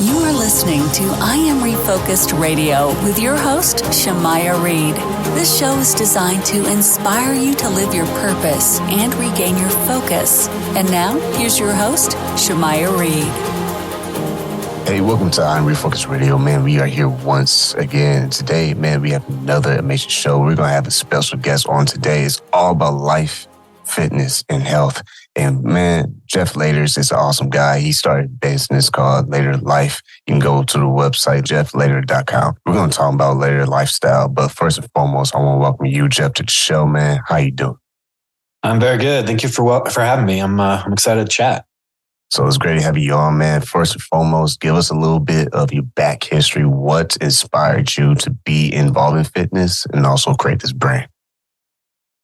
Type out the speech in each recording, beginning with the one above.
You are listening to I Am Refocused Radio with your host, Shamaya Reed. This show is designed to inspire you to live your purpose and regain your focus. And now, here's your host, Shamaya Reed. Hey, welcome to I Am Refocused Radio, man. We are here once again. Today, man, we have another amazing show. We're going to have a special guest on today. It's all about life, fitness, and health. And man, Jeff Laters is an awesome guy. He started a business called Later Life. You can go to the website, jefflater.com. We're going to talk about Later Lifestyle. But first and foremost, I want to welcome you, Jeff, to the show, man. How you doing? I'm very good. Thank you for having me. I'm excited to chat. So it's great to have you on, man. First and foremost, give us a little bit of your back history. What inspired you to be involved in fitness and also create this brand?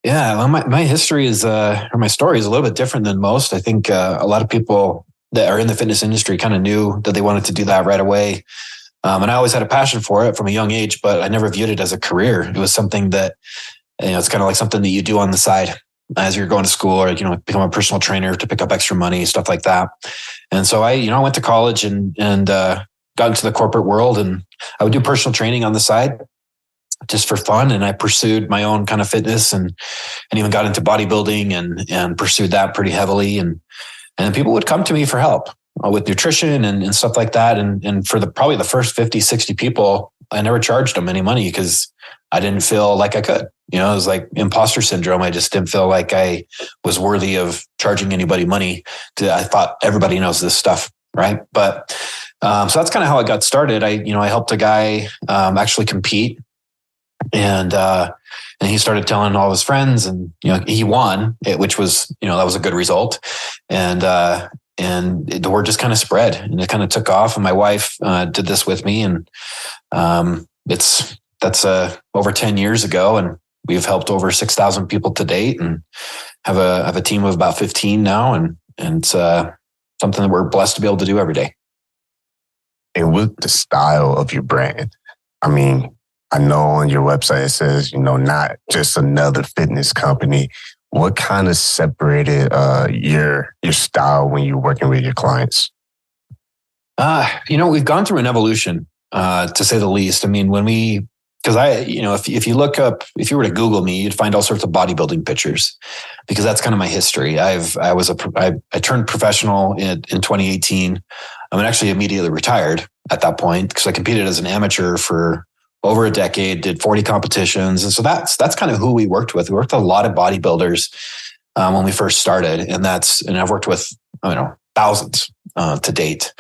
Yeah, well, my history is, or my story is a little bit different than most. I think a lot of people that are in the fitness industry kind of knew that they wanted to do that right away. And I always had a passion for it from a young age, but I never viewed it as a career. It was something that, it's kind of like something that you do on the side as you're going to school or, become a personal trainer to pick up extra money, stuff like that. And so I went to college and got into the corporate world, and I would do personal training on the side just for fun. And I pursued my own kind of fitness and even got into bodybuilding and pursued that pretty heavily. And people would come to me for help with nutrition and stuff like that. And for probably the first 50, 60 people, I never charged them any money because I didn't feel like I could. It was like imposter syndrome. I just didn't feel like I was worthy of charging anybody money. I thought everybody knows this stuff, right? But so that's kind of how I got started. I helped a guy actually compete. And he started telling all his friends, and he won, which was that was a good result, and the word just kind of spread, and it kind of took off. And my wife did this with me, and that's over 10 years ago, and we've helped over 6,000 people to date, and have a team of about 15 now, and it's something that we're blessed to be able to do every day. And with the style of your brand, I know on your website it says, not just another fitness company. What kind of separated your style when you're working with your clients? We've gone through an evolution, to say the least. If you look up, if you were to Google me, you'd find all sorts of bodybuilding pictures, because that's kind of my history. I turned professional in 2018. Actually immediately retired at that point because I competed as an amateur for over a decade, did 40 competitions. And so that's kind of who we worked with. We worked with a lot of bodybuilders when we first started. And I've worked with, thousands to date.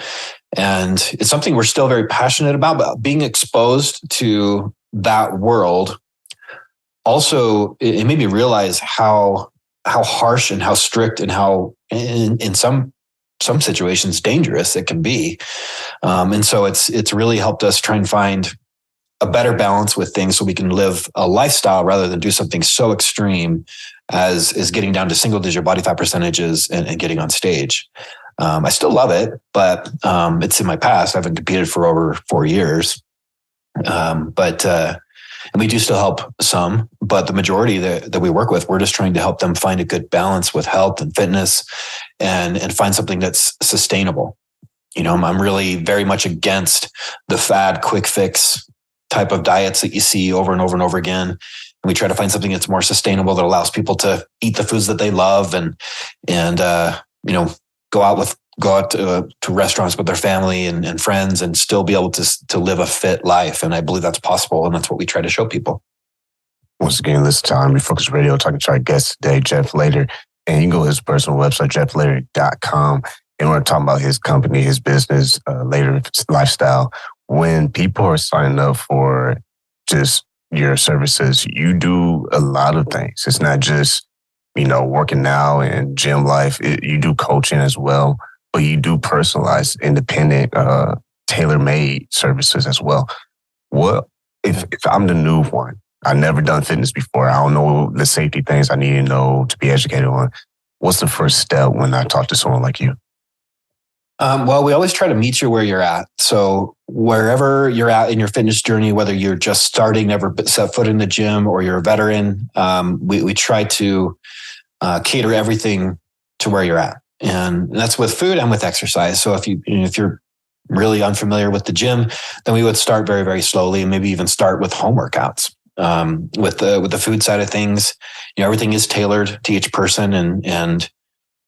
And it's something we're still very passionate about, but being exposed to that world also, it made me realize how harsh and how strict and how in some situations dangerous it can be. And so it's really helped us try and find a better balance with things so we can live a lifestyle rather than do something so extreme as getting down to single digit body fat percentages and getting on stage. I still love it, but it's in my past. I haven't competed for over 4 years. And we do still help some, but the majority that we work with, we're just trying to help them find a good balance with health and fitness and find something that's sustainable. I'm really very much against the fad, quick fix type of diets that you see over and over and over again. And we try to find something that's more sustainable, that allows people to eat the foods that they love and go out to restaurants with their family and friends and still be able to live a fit life. And I believe that's possible. And that's what we try to show people. Once again, listen to I Am Refocused Radio, talking to our guest today, Jeff Later. And you can go to his personal website, jefflater.com. And we're talking about his company, his business, Later Lifestyle. When people are signing up for just your services, you do a lot of things. It's not just, working out and gym life. You do coaching as well, but you do personalized, independent, tailor-made services as well. What if I'm the new one? I've never done fitness before. I don't know the safety things I need to know to be educated on. What's the first step when I talk to someone like you? Well, we always try to meet you where you're at. So wherever you're at in your fitness journey, whether you're just starting, never set foot in the gym, or you're a veteran, we try to cater everything to where you're at. And that's with food and with exercise. So if you're really unfamiliar with the gym, then we would start very, very slowly, and maybe even start with home workouts. With the food side of things, everything is tailored to each person, and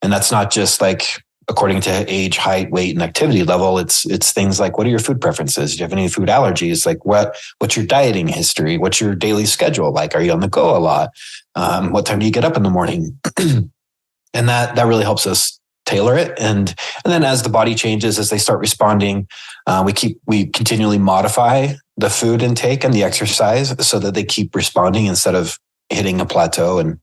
that's not just like according to age, height, weight, and activity level. It's things like, what are your food preferences? Do you have any food allergies? Like what's your dieting history? What's your daily schedule like? Are you on the go a lot? What time do you get up in the morning? And that really helps us tailor it. And then as the body changes, as they start responding, we continually modify the food intake and the exercise so that they keep responding instead of hitting a plateau and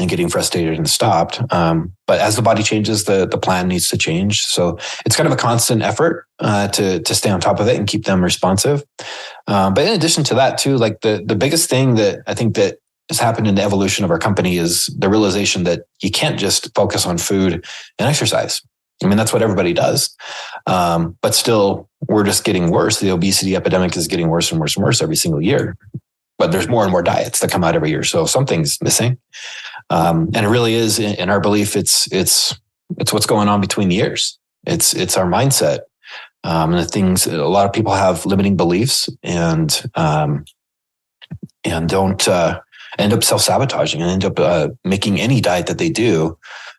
getting frustrated and stopped. But as the body changes, the plan needs to change. So it's kind of a constant effort to stay on top of it and keep them responsive. But in addition to that too, like the biggest thing that I think that has happened in the evolution of our company is the realization that you can't just focus on food and exercise. I mean, that's what everybody does. But still, we're just getting worse. The obesity epidemic is getting worse and worse and worse every single year. But there's more and more diets that come out every year. So something's missing. And it really is, in our belief, it's what's going on between the ears. It's our mindset. And the things, a lot of people have limiting beliefs and don't end up self-sabotaging and end up making any diet that they do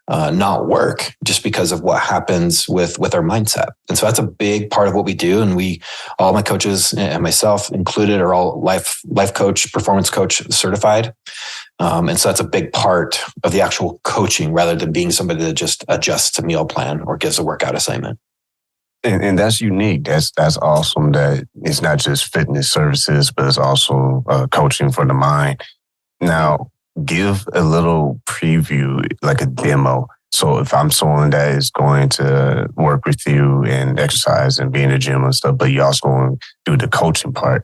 not work just because of what happens with our mindset. And so that's a big part of what we do. And all my coaches and myself included are all life coach, performance coach certified. And so that's a big part of the actual coaching rather than being somebody that just adjusts a meal plan or gives a workout assignment. And that's unique. That's awesome that it's not just fitness services, but it's also coaching for the mind. Now, give a little preview, like a demo. So if I'm someone that is going to work with you and exercise and be in the gym and stuff, but you also going to do the coaching part,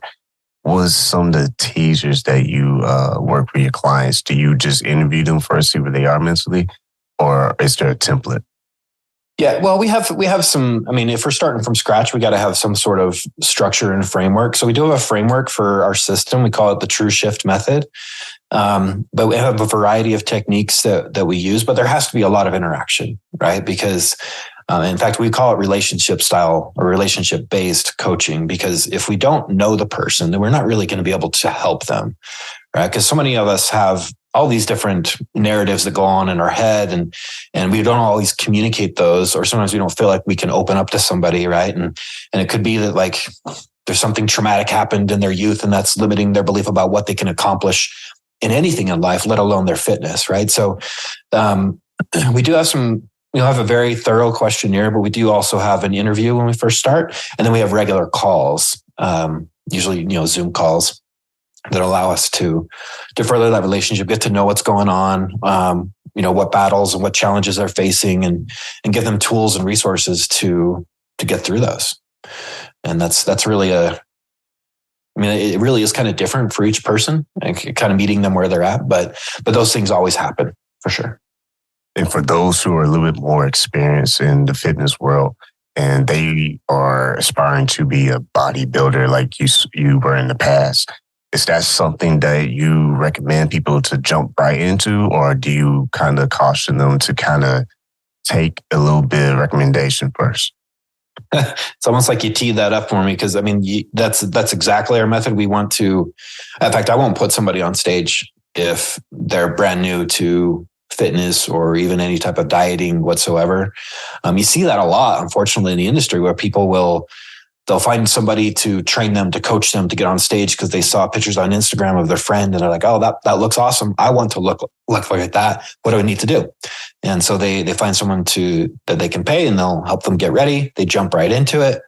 what's some of the teasers that you work with your clients? Do you just interview them first, see where they are mentally, or is there a template? Yeah, well, we have some, I mean, if we're starting from scratch, we got to have some sort of structure and framework. So we do have a framework for our system. We call it the True Shift method. But we have a variety of techniques that we use, but there has to be a lot of interaction, right? Because in fact, we call it relationship style or relationship based coaching, because if we don't know the person, then we're not really going to be able to help them, right? Because so many of us have all these different narratives that go on in our head, and we don't always communicate those, or sometimes we don't feel like we can open up to somebody, right? And it could be that like there's something traumatic happened in their youth, and that's limiting their belief about what they can accomplish in anything in life, let alone their fitness, right? So we do have have a very thorough questionnaire, but we do also have an interview when we first start, and then we have regular calls, usually Zoom calls, that allow us to further that relationship, get to know what's going on, what battles and what challenges they're facing, and give them tools and resources to get through those. And that's really it really is kind of different for each person, and kind of meeting them where they're at. But those things always happen for sure. And for those who are a little bit more experienced in the fitness world, and they are aspiring to be a bodybuilder like you were in the past, is that something that you recommend people to jump right into, or do you kind of caution them to kind of take a little bit of recommendation first? It's almost like you teed that up for me, because I mean, that's exactly our method. We want to, in fact, I won't put somebody on stage if they're brand new to fitness or even any type of dieting whatsoever. You see that a lot, unfortunately, in the industry, where people they'll find somebody to train them, to coach them, to get on stage because they saw pictures on Instagram of their friend and they're like, oh, that looks awesome. I want to look like that. What do I need to do? And so they find someone that they can pay, and they'll help them get ready. They jump right into it,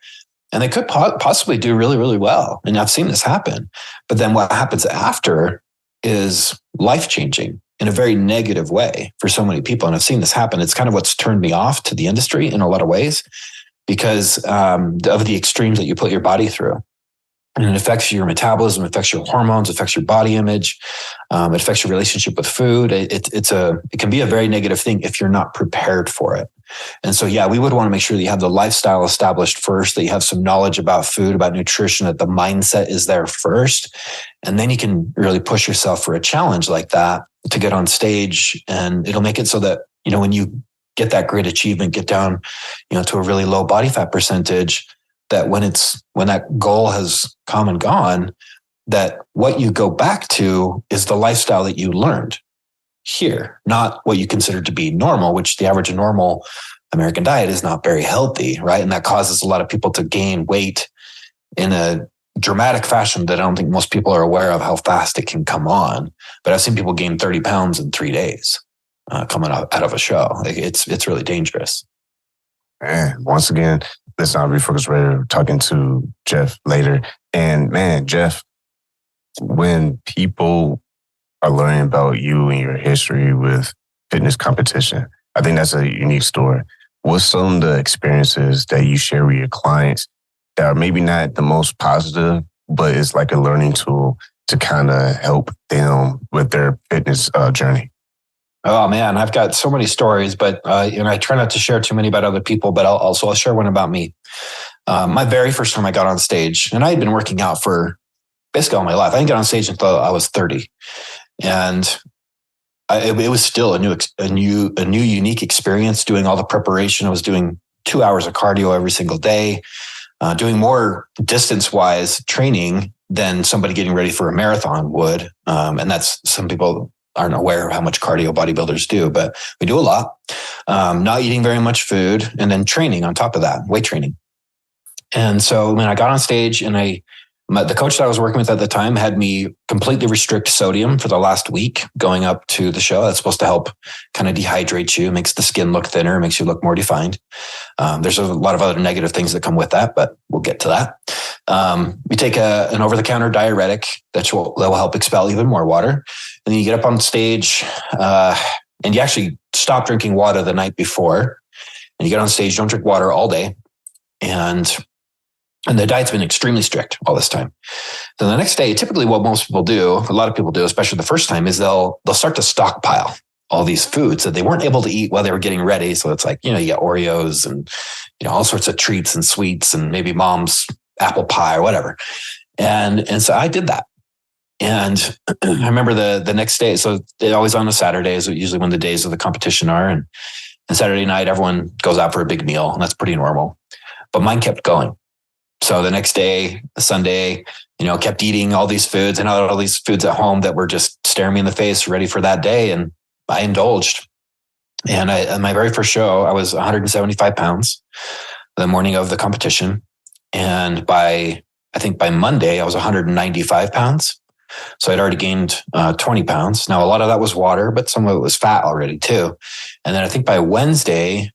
and they could possibly do really, really well. And I've seen this happen. But then what happens after is life-changing in a very negative way for so many people. And I've seen this happen. It's kind of what's turned me off to the industry in a lot of ways, because of the extremes that you put your body through. And it affects your metabolism, it affects your hormones, it affects your body image, it affects your relationship with food. It can be a very negative thing if you're not prepared for it. And so, yeah, we would want to make sure that you have the lifestyle established first, that you have some knowledge about food, about nutrition, that the mindset is there first. And then you can really push yourself for a challenge like that to get on stage. And it'll make it so that, when you get that great achievement, get down, to a really low body fat percentage, that when that goal has come and gone, that what you go back to is the lifestyle that you learned here, not what you consider to be normal, which the average normal American diet is not very healthy, right? And that causes a lot of people to gain weight in a dramatic fashion that I don't think most people are aware of how fast it can come on. But I've seen people gain 30 pounds in 3 days coming out of a show. It's really dangerous. Man, once again, let's not refocus. Radio, talking to Jeff Later. And man, Jeff, when people are learning about you and your history with fitness competition, I think that's a unique story. What's some of the experiences that you share with your clients that are maybe not the most positive, but it's like a learning tool to kind of help them with their fitness journey? Oh man, I've got so many stories, but I try not to share too many about other people, but I'll share one about me. My very first time I got on stage, and I had been working out for basically all my life. I didn't get on stage until I was 30. And it was still a new unique experience doing all the preparation. I was doing 2 hours of cardio every single day, doing more distance-wise training than somebody getting ready for a marathon would. And that's, some people aren't aware of how much cardio bodybuilders do, but we do a lot. Not eating very much food, and then training on top of that, weight training. And so when I got on stage, and the coach that I was working with at the time had me completely restrict sodium for the last week going up to the show. That's supposed to help kind of dehydrate you, makes the skin look thinner, makes you look more defined. There's a lot of other negative things that come with that, but we'll get to that. We take an over-the-counter diuretic that will help expel even more water. And then you get up on stage and you actually stop drinking water the night before. And you get on stage, don't drink water all day. And the diet's been extremely strict all this time. Then the next day, typically what most people do, a lot of people do, especially the first time, is they'll start to stockpile all these foods that they weren't able to eat while they were getting ready. So it's like, you get Oreos and, all sorts of treats and sweets and maybe mom's apple pie or whatever. And so I did that. And I remember the next day, so it always on a Saturday is usually when the days of the competition are. And Saturday night, everyone goes out for a big meal, and that's pretty normal. But mine kept going. So the next day, Sunday, kept eating all these foods, and I had all these foods at home that were just staring me in the face, ready for that day. And I indulged. And at my very first show, I was 175 pounds the morning of the competition. And by Monday, I was 195 pounds. So I'd already gained 20 pounds. Now, a lot of that was water, but some of it was fat already too. And then I think by Wednesday,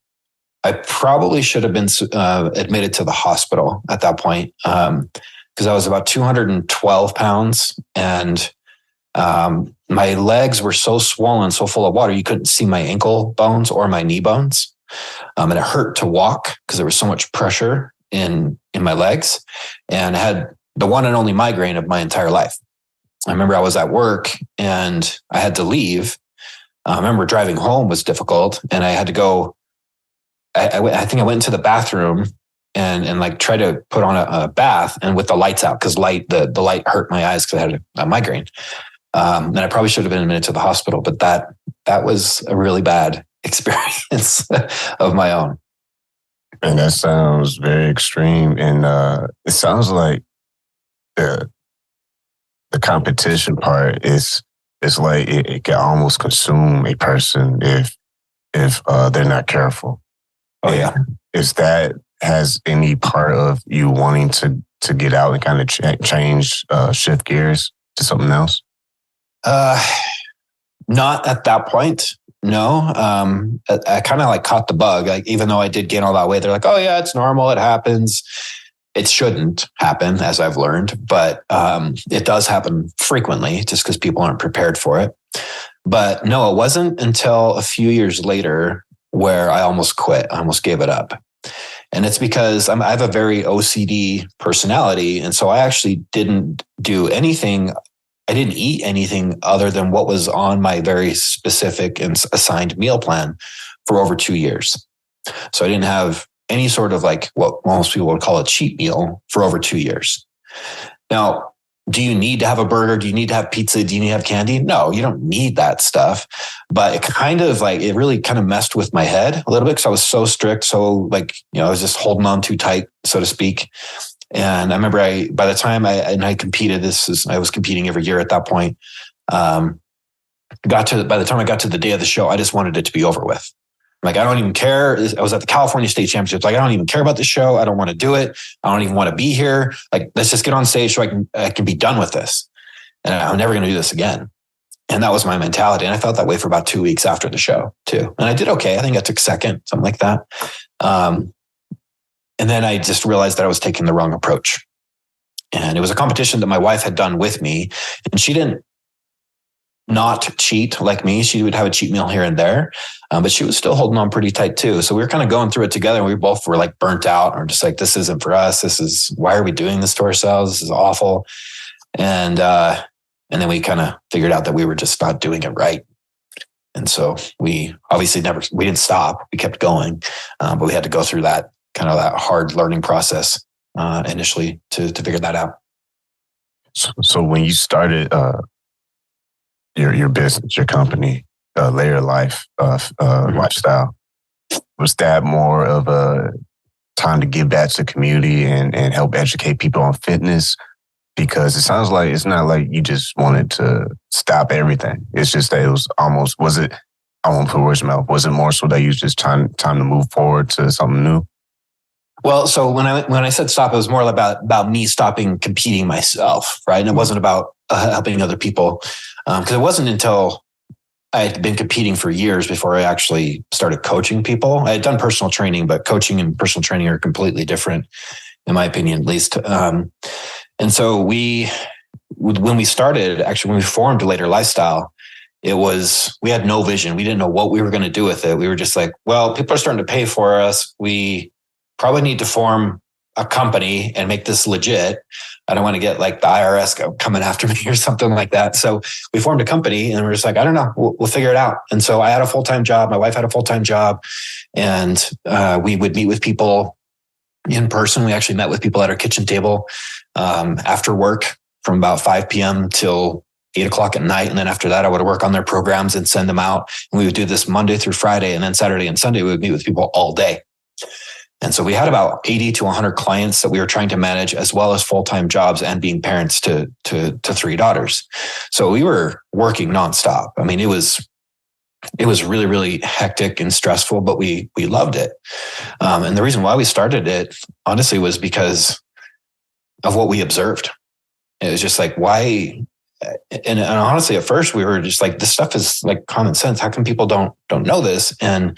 I probably should have been admitted to the hospital at that point because I was about 212 pounds, and my legs were so swollen, so full of water, you couldn't see my ankle bones or my knee bones. And it hurt to walk because there was so much pressure in my legs, and I had the one and only migraine of my entire life. I remember I was at work and I had to leave. I remember driving home was difficult, and I had to go. I think I went into the bathroom and like try to put on a bath, and with the lights out, because the light hurt my eyes because I had a migraine. And I probably should have been admitted to the hospital, but that was a really bad experience of my own. And that sounds very extreme. And it sounds like the competition part is like it can almost consume a person if they're not careful. Oh yeah. Has any part of you wanting to get out and kind of change, shift gears to something else? Not at that point. No. I kind of like caught the bug. Like, even though I did gain all that weight, they're like, oh yeah, it's normal. It happens. It shouldn't happen, as I've learned, but it does happen frequently just because people aren't prepared for it. But no, it wasn't until a few years later where I almost quit. I almost gave it up. And it's because I have a very OCD personality. And so I actually didn't do anything. I didn't eat anything other than what was on my very specific and assigned meal plan for over 2 years. So I didn't have any sort of like what most people would call a cheat meal for over 2 years. Now, do you need to have a burger? Do you need to have pizza? Do you need to have candy? No, you don't need that stuff. But it really kind of messed with my head a little bit because I was so strict. So I was just holding on too tight, so to speak. And I remember by the time I competed, I was competing every year at that point. By the time I got to the day of the show, I just wanted it to be over with. I don't even care. I was at the California State Championships. I don't even care about the show. I don't want to do it. I don't even want to be here. Let's just get on stage so I can be done with this. And I'm never going to do this again. And that was my mentality. And I felt that way for about 2 weeks after the show too. And I did okay. I think I took second, something like that. And then I just realized that I was taking the wrong approach. And it was a competition that my wife had done with me. And she didn't not cheat like me. She would have a cheat meal here and there, but she was still holding on pretty tight too. So we were kind of going through it together. And we both were burnt out, or just this isn't for us. Why are we doing this to ourselves? This is awful. And then we kind of figured out that we were just not doing it right. And so we obviously we didn't stop. We kept going, but we had to go through that that hard learning process initially to figure that out. So when you started your business, your company, Layer Life Lifestyle, was that more of a time to give back to the community and help educate people on fitness? Because it sounds like it's not like you just wanted to stop everything. It's just that it was almost, I won't put words in my mouth, was it more so that you was just time to move forward to something new? Well, so when I said stop, it was more about me stopping competing myself, right? And it wasn't about helping other people, because it wasn't until I had been competing for years before I actually started coaching people. I had done personal training, but coaching and personal training are completely different, in my opinion, at least. And so when we formed Later Lifestyle, we had no vision. We didn't know what we were going to do with it. We were just well, people are starting to pay for us. We probably need to form a company and make this legit. I don't want to get the IRS coming after me or something like that. So we formed a company and we're just I don't know, we'll figure it out. And so I had a full-time job. My wife had a full-time job, and we would meet with people in person. We actually met with people at our kitchen table after work from about 5 p.m. till 8 o'clock at night. And then after that, I would work on their programs and send them out. And we would do this Monday through Friday. And then Saturday and Sunday, we would meet with people all day. And so we had about 80 to 100 clients that we were trying to manage, as well as full-time jobs and being parents to 3 daughters. So we were working nonstop. I mean, it was really, really hectic and stressful, but we loved it. And the reason why we started it, honestly, was because of what we observed. It was just why? And honestly, at first we were just this stuff is common sense. How come people don't know this? And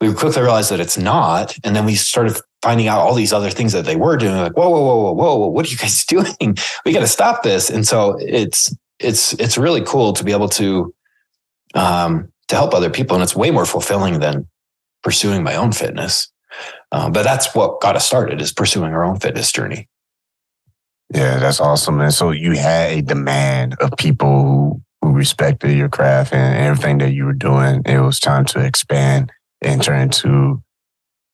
we quickly realized that it's not. And then we started finding out all these other things that they were doing. Whoa, what are you guys doing? We got to stop this. And so it's really cool to be able to help other people. And it's way more fulfilling than pursuing my own fitness. But that's what got us started, is pursuing our own fitness journey. Yeah, that's awesome. And so you had a demand of people who respected your craft and everything that you were doing. It was time to expand and turn into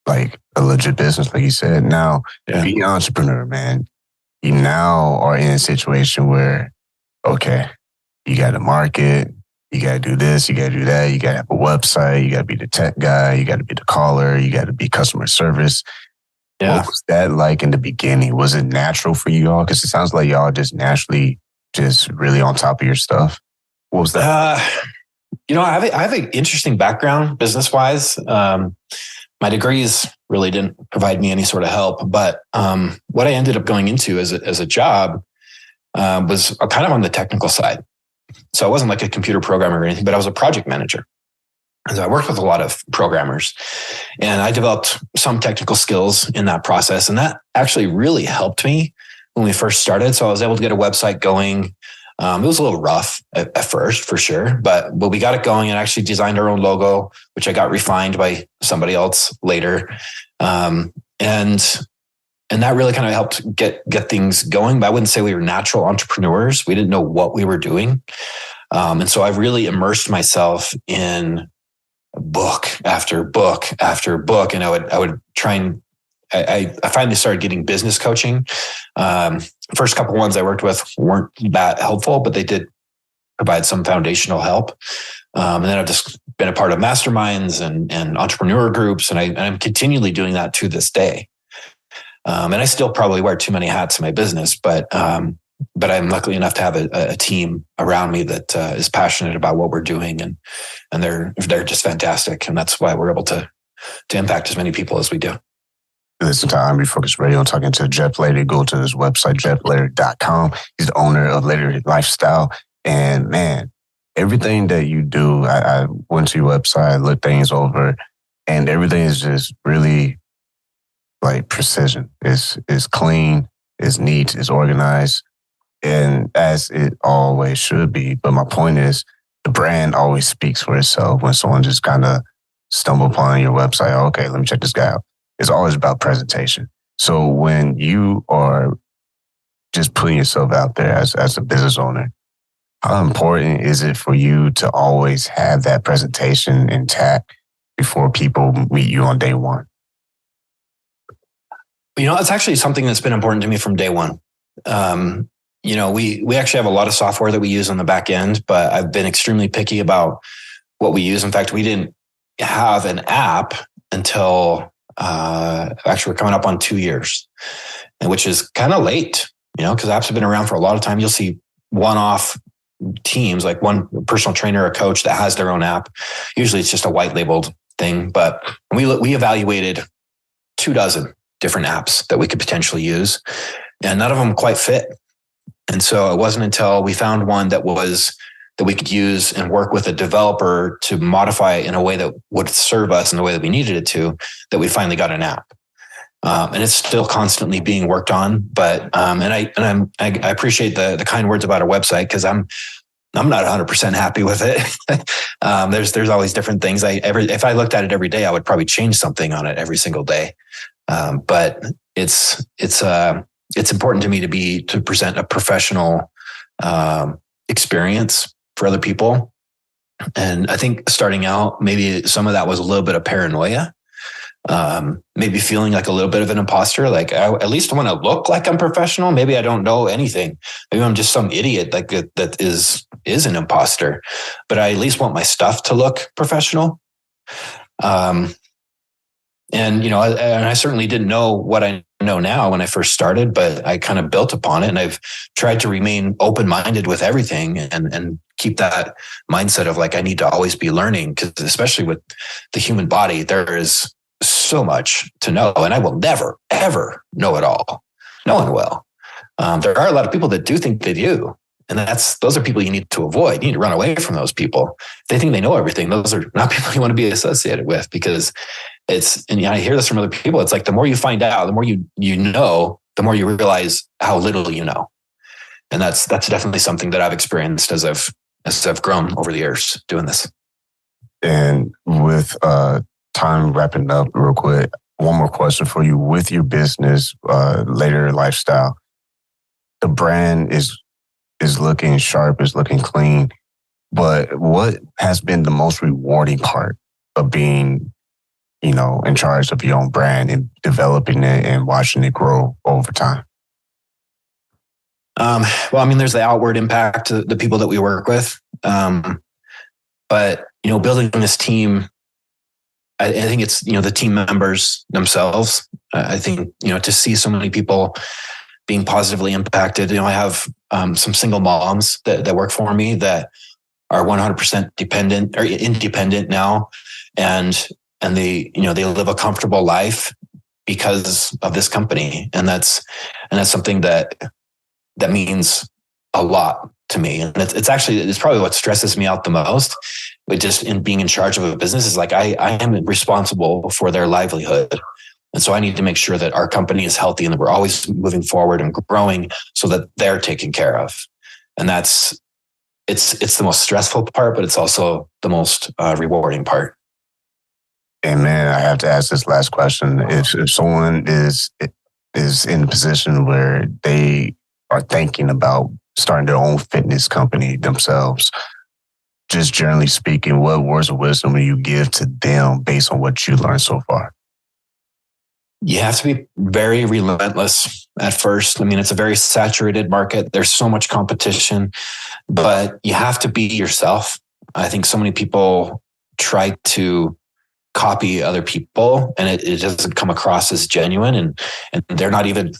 a legit business, like you said. Now, Be an entrepreneur, man. You now are in a situation where, okay, you got to market, you got to do this, you got to do that, you got to have a website, you got to be the tech guy, you got to be the caller, you got to be customer service. Yeah. What was that like in the beginning? Was it natural for you all? Because it sounds like y'all just naturally just really on top of your stuff. What was that? I have an interesting background business-wise. My degrees really didn't provide me any sort of help, but what I ended up going into as a job was kind of on the technical side. So I wasn't a computer programmer or anything, but I was a project manager. And so I worked with a lot of programmers, and I developed some technical skills in that process. And that actually really helped me when we first started. So I was able to get a website going. It was a little rough at first, for sure, but we got it going and actually designed our own logo, which I got refined by somebody else later. And that really kind of helped get things going. But I wouldn't say we were natural entrepreneurs. We didn't know what we were doing. And so I really immersed myself in book after book after book. And I would try and I finally started getting business coaching. first couple ones I worked with weren't that helpful, but they did provide some foundational help. And then I've just been a part of masterminds and entrepreneur groups, and I'm continually doing that to this day. And I still probably wear too many hats in my business, but I'm lucky enough to have a team around me that is passionate about what we're doing, and they're just fantastic, and that's why we're able to impact as many people as we do. Listen to I'm Refocused Radio. I'm talking to Jeff Lehrer. Go to his website, jefflehrer.com. He's the owner of Lehrer Lifestyle. And man, everything that you do, I went to your website, looked things over, and everything is just really like precision. It's clean, it's neat, it's organized, and as it always should be. But my point is, the brand always speaks for itself. When someone just kind of stumble upon your website, okay, let me check this guy out. It's always about presentation. So when you are just putting yourself out there as a business owner, how important is it for you to always have that presentation intact before people meet you on day one? It's actually something that's been important to me from day one. We actually have a lot of software that we use on the back end, but I've been extremely picky about what we use. In fact, we didn't have an app until actually we're coming up on 2 years, which is kind of late, because apps have been around for a lot of time. You'll see one-off teams, like one personal trainer or coach that has their own app. Usually it's just a white labeled thing, but we evaluated 24 different apps that we could potentially use, and none of them quite fit. And so it wasn't until we found one that we could use and work with a developer to modify it in a way that would serve us in the way that we needed it to, that we finally got an app. And it's still constantly being worked on. But I appreciate the kind words about our website, because I'm not 100% happy with it. There's always different things. If I looked at it every day, I would probably change something on it every single day. But it's important to me to present a professional experience for other people. And I think starting out, maybe some of that was a little bit of paranoia, maybe feeling like a little bit of an imposter. Like I at least want to look like I'm professional. Maybe I don't know anything. Maybe I'm just some idiot that is an imposter, but I at least want my stuff to look professional. And I certainly didn't know what I know now when I first started, but I kind of built upon it, and I've tried to remain open-minded with everything and keep that mindset of like, I need to always be learning, because especially with the human body, there is so much to know, and I will never, ever know it all. No one will. There are a lot of people that do think they do. And those are people you need to avoid. You need to run away from those people. If they think they know everything, those are not people you want to be associated with, because I hear this from other people. It's like, the more you find out, the more you know, the more you realize how little you know. And that's definitely something that I've experienced as I've grown over the years doing this. And with time wrapping up real quick, one more question for you. With your business, Lehrer Lifestyle, the brand is looking sharp, is looking clean. But what has been the most rewarding part of being, in charge of your own brand and developing it and watching it grow over time? There's the outward impact to the people that we work with. But building this team, I think it's, the team members themselves. I think, to see so many people being positively impacted. I have some single moms that work for me that are 100% dependent or independent now, and they live a comfortable life because of this company, and that's something that means a lot to me. And it's probably what stresses me out the most. But just in being in charge of a business is like I am responsible for their livelihood. And so I need to make sure that our company is healthy and that we're always moving forward and growing so that they're taken care of. And it's the most stressful part, but it's also the most rewarding part. And man, I have to ask this last question. If someone is in a position where they are thinking about starting their own fitness company themselves, just generally speaking, what words of wisdom will you give to them based on what you learned so far? You have to be very relentless at first. I mean, it's a very saturated market. There's so much competition, but you have to be yourself. I think so many people try to copy other people and it doesn't come across as genuine, and they're not even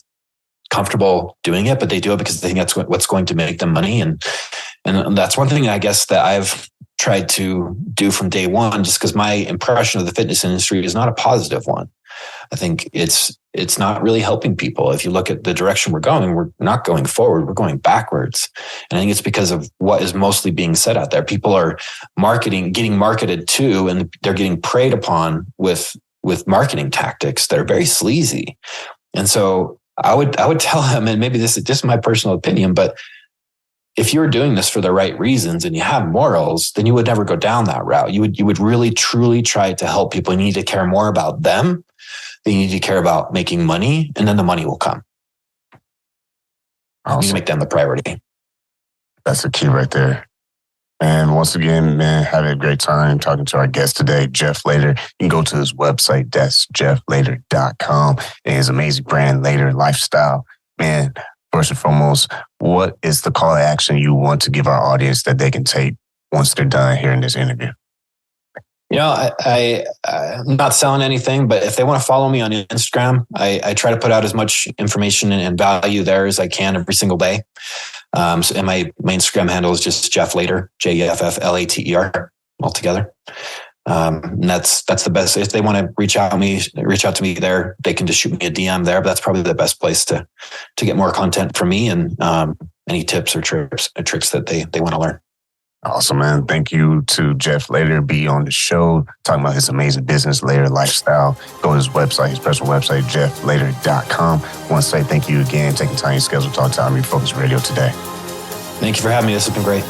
comfortable doing it, but they do it because they think that's what's going to make them money. And that's one thing I guess that I've tried to do from day one, just because my impression of the fitness industry is not a positive one. I think it's not really helping people. If you look at the direction we're not going forward, we're going backwards. And I think it's because of what is mostly being said out there. People are getting marketed to, and they're getting preyed upon with marketing tactics that are very sleazy. And so I would tell them, and maybe this is just my personal opinion, but if you're doing this for the right reasons and you have morals, then you would never go down that route. You would really, truly try to help people. You need to care more about them. You need to care about making money, and then the money will come. Awesome. You need to make them the priority. That's the key right there. And once again, man, having a great time talking to our guest today, Jeff Lader. You can go to his website, that's jefflader.com, and his amazing brand, Lader Lifestyle. Man, first and foremost, what is the call to action you want to give our audience that they can take once they're done hearing this interview? You know, I'm not selling anything, but if they want to follow me on Instagram, I try to put out as much information and value there as I can every single day. And my Instagram handle is just Jeff Lader, JEFFLATER altogether. And that's the best. If they want to reach out to me there, they can just shoot me a DM there. But that's probably the best place to get more content from me and any tips or tricks that they want to learn. Awesome, man. Thank you to Jeff Lader be on the show, talking about his amazing business, Lader Lifestyle. Go to his website, his personal website, jefflader.com. I want to say thank you again, taking time in your schedule to talk to I'm Refocused Radio today. Thank you for having me. This has been great.